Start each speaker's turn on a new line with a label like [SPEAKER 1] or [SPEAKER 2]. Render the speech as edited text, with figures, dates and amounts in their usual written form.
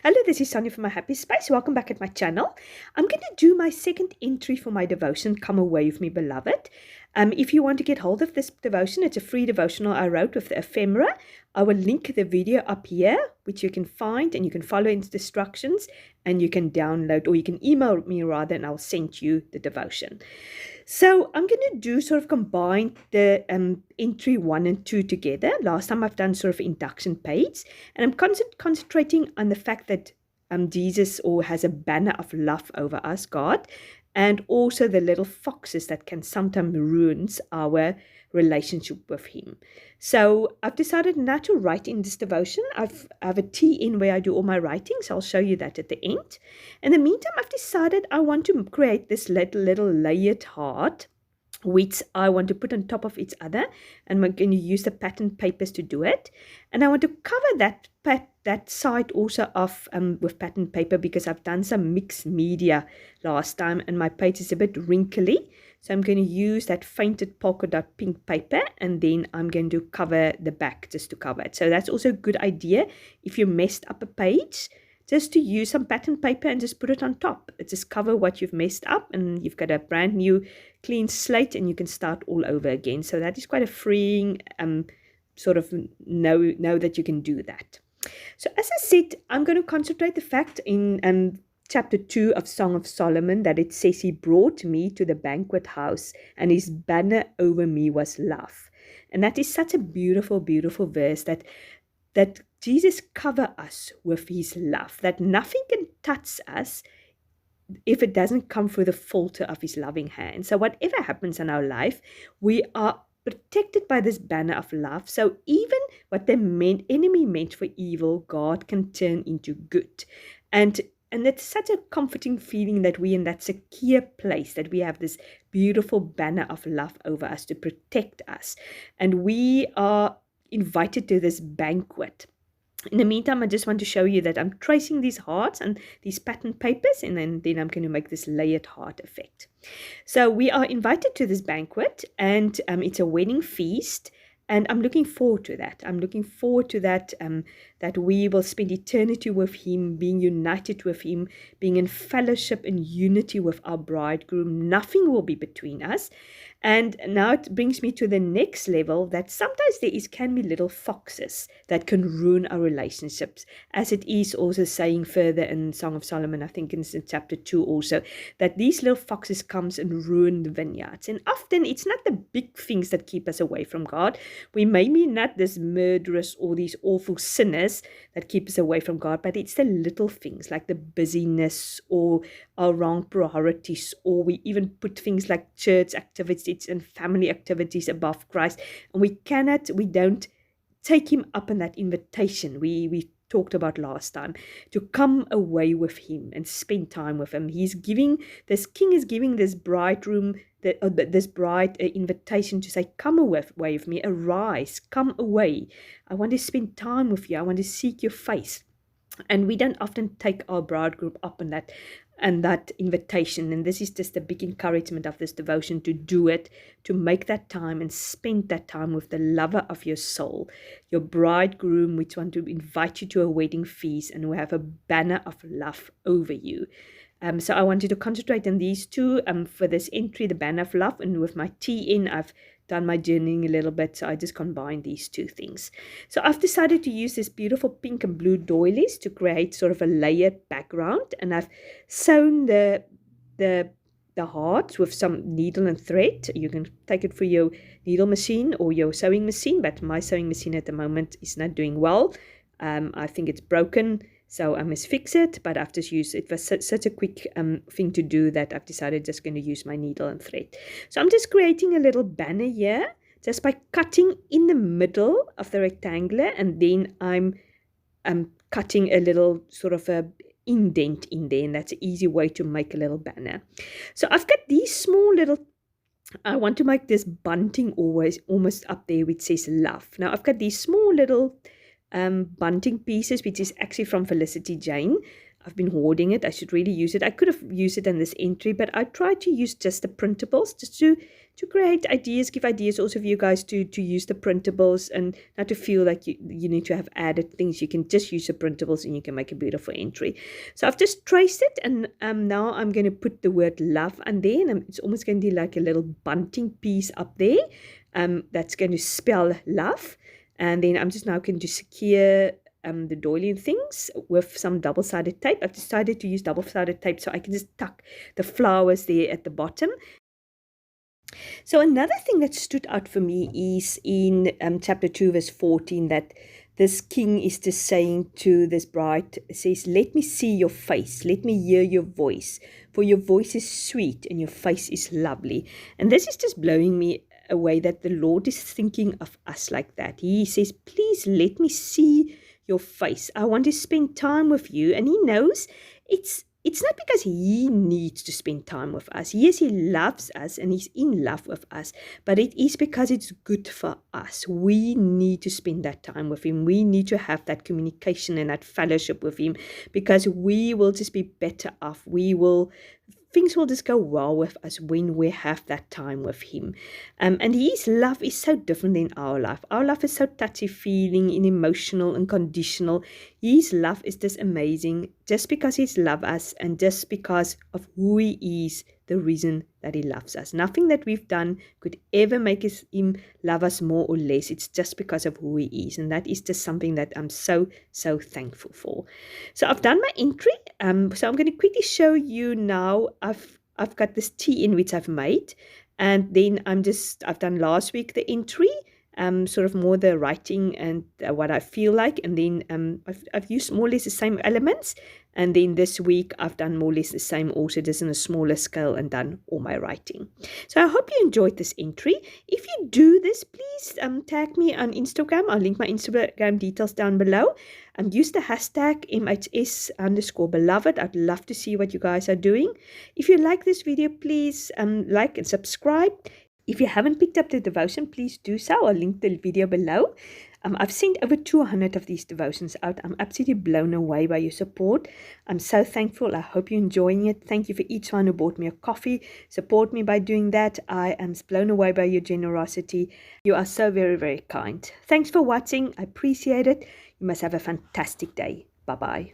[SPEAKER 1] Hello, this is Sonja from My Happy Space. Welcome back at my channel. I'm going to do my second entry for my devotion, Come Away With Me, Beloved. If you want to get hold of this devotion, it's a free devotional I wrote with the ephemera. I will link the video up here, which you can find, and you can follow its instructions, and you can download, or you can email me rather, and I'll send you the devotion. So I'm going to do sort of combine the entry 1 and 2 together. Last time I've done sort of induction page, and I'm concentrating on the fact that Jesus has a banner of love over us, God, and also the little foxes that can sometimes ruin our relationship with him. So I've decided not to write in this devotion. I have a TN where I do all my writing, so I'll show you that at the end. In the meantime, I've decided I want to create this little layered heart, which I want to put on top of each other, and I'm going to use the pattern papers to do it. And I want to cover that side also off with pattern paper, because I've done some mixed media last time and my page is a bit wrinkly. So I'm going to use that fainted polka dot pink paper, and then I'm going to cover the back just to cover it. So that's also a good idea if you messed up a page, just to use some pattern paper and just put it on top. It just cover what you've messed up, and you've got a brand new clean slate, and you can start all over again. So that is quite a freeing sort of know that you can do that. So as I said, I'm going to concentrate the fact in chapter 2 of Song of Solomon that it says, he brought me to the banquet house, and his banner over me was love. And that is such a beautiful, beautiful verse, that Jesus cover us with his love, that nothing can touch us if it doesn't come through the filter of his loving hand. So whatever happens in our life, we are protected by this banner of love. So even what the enemy meant for evil, God can turn into good. And it's such a comforting feeling that we're in that secure place, that we have this beautiful banner of love over us to protect us. And we are invited to this banquet. In the meantime, I just want to show you that I'm tracing these hearts and these pattern papers, and then I'm going to make this layered heart effect. So we are invited to this banquet, and it's a wedding feast, and I'm looking forward to that. I'm looking forward to that, that we will spend eternity with him, being united with him, being in fellowship and unity with our bridegroom. Nothing will be between us. And now it brings me to the next level, that sometimes can be little foxes that can ruin our relationships, as it is also saying further in Song of Solomon, I think in chapter 2 also, that these little foxes comes and ruin the vineyards. And often it's not the big things that keep us away from God. We may be not this murderers or these awful sinners that keep us away from God, but it's the little things like the busyness or our wrong priorities, or we even put things like church activities and family activities above Christ, and we don't take him up on that invitation we talked about last time, to come away with him and spend time with him. This king is giving this bridegroom, this bride, an invitation to say, come away with me, arise, come away. I want to spend time with you. I want to seek your face. And we don't often take our bridegroom up on that invitation. And this is just a big encouragement of this devotion, to do it, to make that time and spend that time with the lover of your soul, your bridegroom, which want to invite you to a wedding feast, and we have a banner of love over you. So I wanted to concentrate on these two for this entry, the banner of love, and with my TN, I've done my journaling a little bit, so I just combined these two things. So I've decided to use this beautiful pink and blue doilies to create sort of a layered background, and I've sewn the hearts with some needle and thread. You can take it for your needle machine or your sewing machine, but my sewing machine at the moment is not doing well. I think it's broken, so I must fix it, but I've just used it. It was such a quick thing to do that I've decided just going to use my needle and thread. So I'm just creating a little banner here, just by cutting in the middle of the rectangular, and then I'm cutting a little sort of a indent in there, and that's an easy way to make a little banner. So I've got these small little, I want to make this bunting almost up there which says love. Now I've got these small little bunting pieces, which is actually from Felicity Jane. I've been hoarding it. I should really use it. I could have used it in this entry, but I tried to use just the printables just to create ideas, give ideas also for you guys to use the printables and not to feel like you need to have added things. You can just use the printables and you can make a beautiful entry. So I've just traced it, and now I'm going to put the word love on there, and it's almost going to be like a little bunting piece up there that's going to spell love. And then I'm just now going to secure the doily things with some double-sided tape. I've decided to use double-sided tape so I can just tuck the flowers there at the bottom. So another thing that stood out for me is in chapter 2 verse 14, that this king is just saying to this bride, says, let me see your face, let me hear your voice, for your voice is sweet and your face is lovely. And this is just blowing me away, that the Lord is thinking of us like that. He says, please let me see your face. I want to spend time with you. And he knows it's not because he needs to spend time with us. Yes, he loves us and he's in love with us, but it is because it's good for us. We need to spend that time with him. We need to have that communication and that fellowship with him, because we will just be better off. Things will just go well with us when we have that time with him. And his love is so different than our love. Our love is so touchy-feeling and emotional and conditional. His love is just amazing, just because he loves us and just because of who he is, the reason that he loves us. Nothing that we've done could ever make him love us more or less. It's just because of who he is. And that is just something that I'm so, so thankful for. So I've done my entry. So I'm going to quickly show you now. I've got this tea in which I've made. And then I've done last week the entry. Sort of more the writing and what I feel like, and then I've used more or less the same elements, and then this week I've done more or less the same, also just in a smaller scale, and done all my writing. So I hope you enjoyed this entry. If you do this, please tag me on Instagram. I'll link my Instagram details down below. Use the hashtag MHS_beloved. I'd love to see what you guys are doing. If you like this video, please like and subscribe. If you haven't picked up the devotion, please do so. I'll link the video below. I've sent over 200 of these devotions out. I'm absolutely blown away by your support. I'm so thankful. I hope you're enjoying it. Thank you for each one who bought me a coffee. Support me by doing that. I am blown away by your generosity. You are so very, very kind. Thanks for watching. I appreciate it. You must have a fantastic day. Bye-bye.